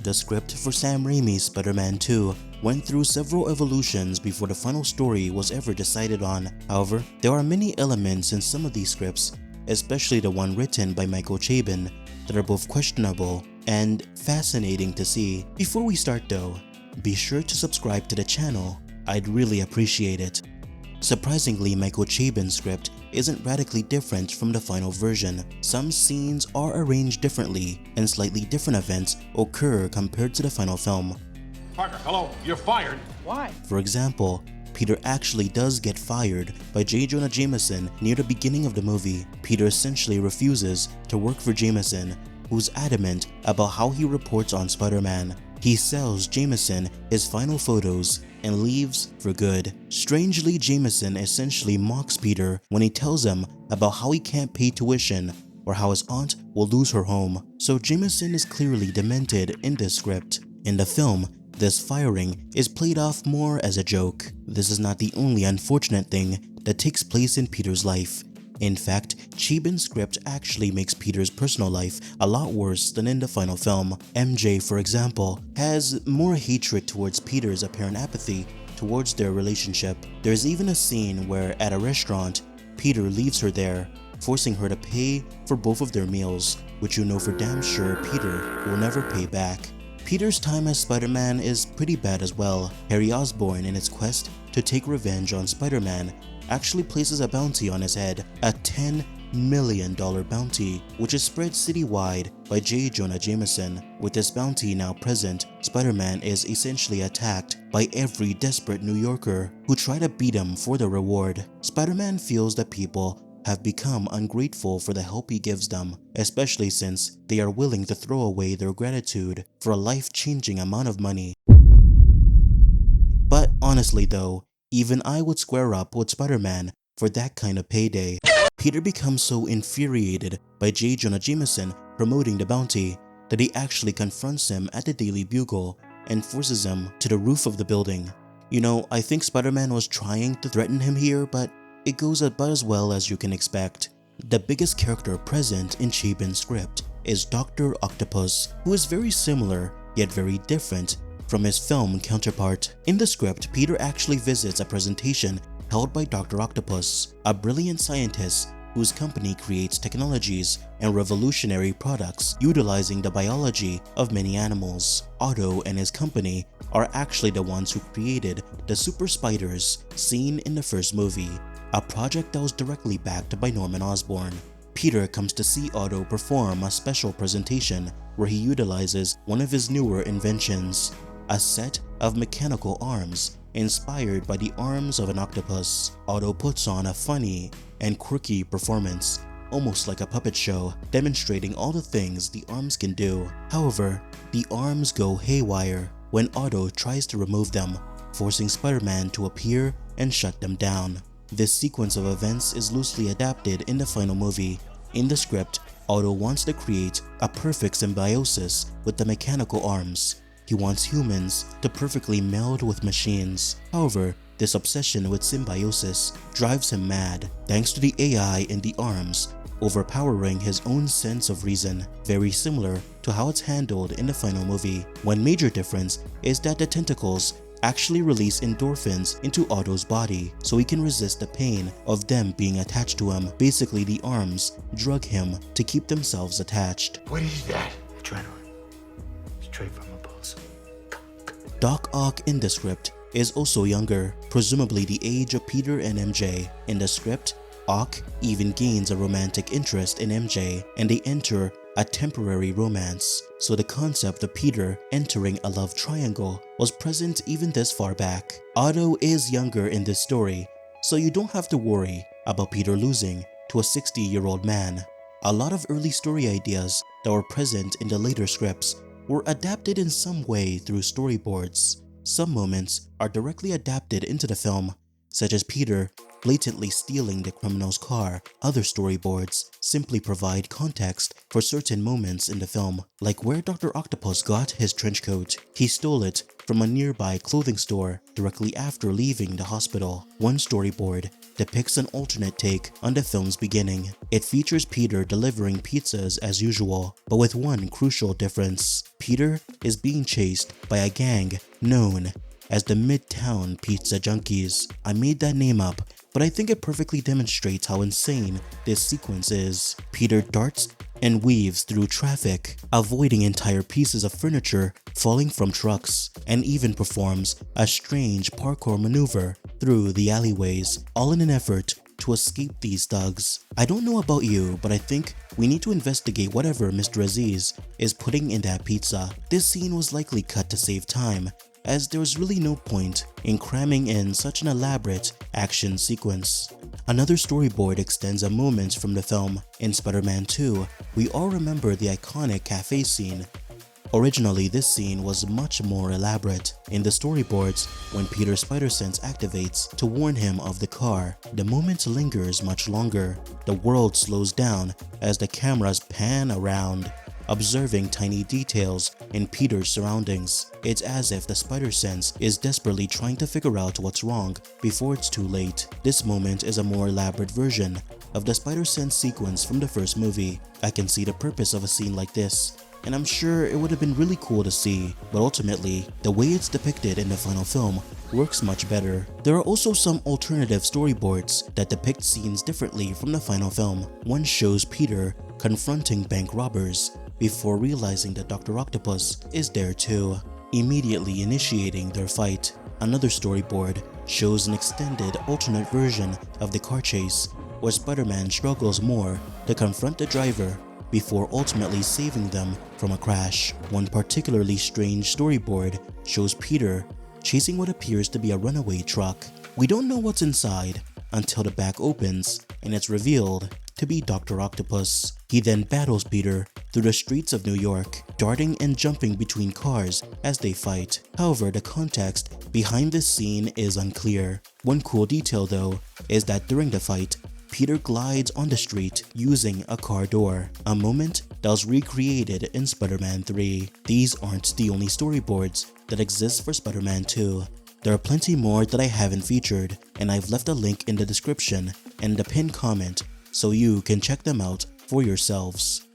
The script for Sam Raimi's Spider-Man 2 went through several evolutions before the final story was ever decided on. However, there are many elements in some of these scripts, especially the one written by Michael Chabon, that are both questionable and fascinating to see. Before we start though, be sure to subscribe to the channel. I'd really appreciate it. Surprisingly, Michael Chabon's script isn't radically different from the final version. Some scenes are arranged differently, and slightly different events occur compared to the final film. Parker, hello, you're fired. Why? For example, Peter actually does get fired by J. Jonah Jameson near the beginning of the movie. Peter essentially refuses to work for Jameson, who's adamant about how he reports on Spider-Man. He sells Jameson his final photos and leaves for good. Strangely, Jameson essentially mocks Peter when he tells him about how he can't pay tuition or how his aunt will lose her home. So Jameson is clearly demented in this script. In the film, this firing is played off more as a joke. This is not the only unfortunate thing that takes place in Peter's life. In fact, Chabon's script actually makes Peter's personal life a lot worse than in the final film. MJ, for example, has more hatred towards Peter's apparent apathy towards their relationship. There's even a scene where at a restaurant, Peter leaves her there, forcing her to pay for both of their meals, which you know for damn sure Peter will never pay back. Peter's time as Spider-Man is pretty bad as well. Harry Osborn, in his quest to take revenge on Spider-Man, actually places a bounty on his head, a $10 million bounty, which is spread citywide by J. Jonah Jameson. With this bounty now present, Spider-Man is essentially attacked by every desperate New Yorker who try to beat him for the reward. Spider-Man feels that people have become ungrateful for the help he gives them, especially since they are willing to throw away their gratitude for a life-changing amount of money. But honestly though, even I would square up with Spider-Man for that kind of payday. Peter becomes so infuriated by J. Jonah Jameson promoting the bounty that he actually confronts him at the Daily Bugle and forces him to the roof of the building. You know, I think Spider-Man was trying to threaten him here, but it goes about as well as you can expect. The biggest character present in Chabon's script is Dr. Octopus, who is very similar yet very different from his film counterpart. In the script, Peter actually visits a presentation held by Dr. Octopus, a brilliant scientist whose company creates technologies and revolutionary products utilizing the biology of many animals. Otto and his company are actually the ones who created the super spiders seen in the first movie, a project that was directly backed by Norman Osborn. Peter comes to see Otto perform a special presentation where he utilizes one of his newer inventions, a set of mechanical arms inspired by the arms of an octopus. Otto puts on a funny and quirky performance, almost like a puppet show, demonstrating all the things the arms can do. However, the arms go haywire when Otto tries to remove them, forcing Spider-Man to appear and shut them down. This sequence of events is loosely adapted in the final movie. In the script, Otto wants to create a perfect symbiosis with the mechanical arms. He wants humans to perfectly meld with machines. However, this obsession with symbiosis drives him mad, thanks to the AI in the arms overpowering his own sense of reason, very similar to how it's handled in the final movie. One major difference is that the tentacles actually release endorphins into Otto's body so he can resist the pain of them being attached to him. Basically, the arms drug him to keep themselves attached. What is that? Adrenaline. Straight from the pulse. Doc Ock in the script is also younger, presumably the age of Peter and MJ. In the script, Ock even gains a romantic interest in MJ and they enter a temporary romance. So the concept of Peter entering a love triangle was present even this far back. Otto is younger in this story, so you don't have to worry about Peter losing to a 60-year-old man. A lot of early story ideas that were present in the later scripts were adapted in some way through storyboards. Some moments are directly adapted into the film, such as Peter blatantly stealing the criminal's car. Other storyboards simply provide context for certain moments in the film, like where Dr. Octopus got his trench coat. He stole it from a nearby clothing store directly after leaving the hospital. One storyboard depicts an alternate take on the film's beginning. It features Peter delivering pizzas as usual, but with one crucial difference. Peter is being chased by a gang known as the Midtown Pizza Junkies. I made that name up, but I think it perfectly demonstrates how insane this sequence is. Peter darts and weaves through traffic, avoiding entire pieces of furniture falling from trucks, and even performs a strange parkour maneuver through the alleyways, all in an effort to escape these thugs. I don't know about you, but I think we need to investigate whatever Mr. Aziz is putting in that pizza. This scene was likely cut to save time, as there was really no point in cramming in such an elaborate action sequence. Another storyboard extends a moment from the film. In Spider-Man 2, we all remember the iconic cafe scene. Originally, this scene was much more elaborate. In the storyboards, when Peter's spider sense activates to warn him of the car, the moment lingers much longer. The world slows down as the cameras pan around, observing tiny details in Peter's surroundings. It's as if the spider sense is desperately trying to figure out what's wrong before it's too late. This moment is a more elaborate version of the spider sense sequence from the first movie. I can see the purpose of a scene like this, and I'm sure it would have been really cool to see, but ultimately, the way it's depicted in the final film works much better. There are also some alternative storyboards that depict scenes differently from the final film. One shows Peter confronting bank robbers before realizing that Dr. Octopus is there too, immediately initiating their fight. Another storyboard shows an extended alternate version of the car chase, where Spider-Man struggles more to confront the driver before ultimately saving them from a crash. One particularly strange storyboard shows Peter chasing what appears to be a runaway truck. We don't know what's inside until the back opens and it's revealed to be Dr. Octopus. He then battles Peter through the streets of New York, darting and jumping between cars as they fight. However, the context behind this scene is unclear. One cool detail though is that during the fight, Peter glides on the street using a car door, a moment that was recreated in Spider-Man 3. These aren't the only storyboards that exist for Spider-Man 2. There are plenty more that I haven't featured, and I've left a link in the description and the pinned comment so you can check them out for yourselves.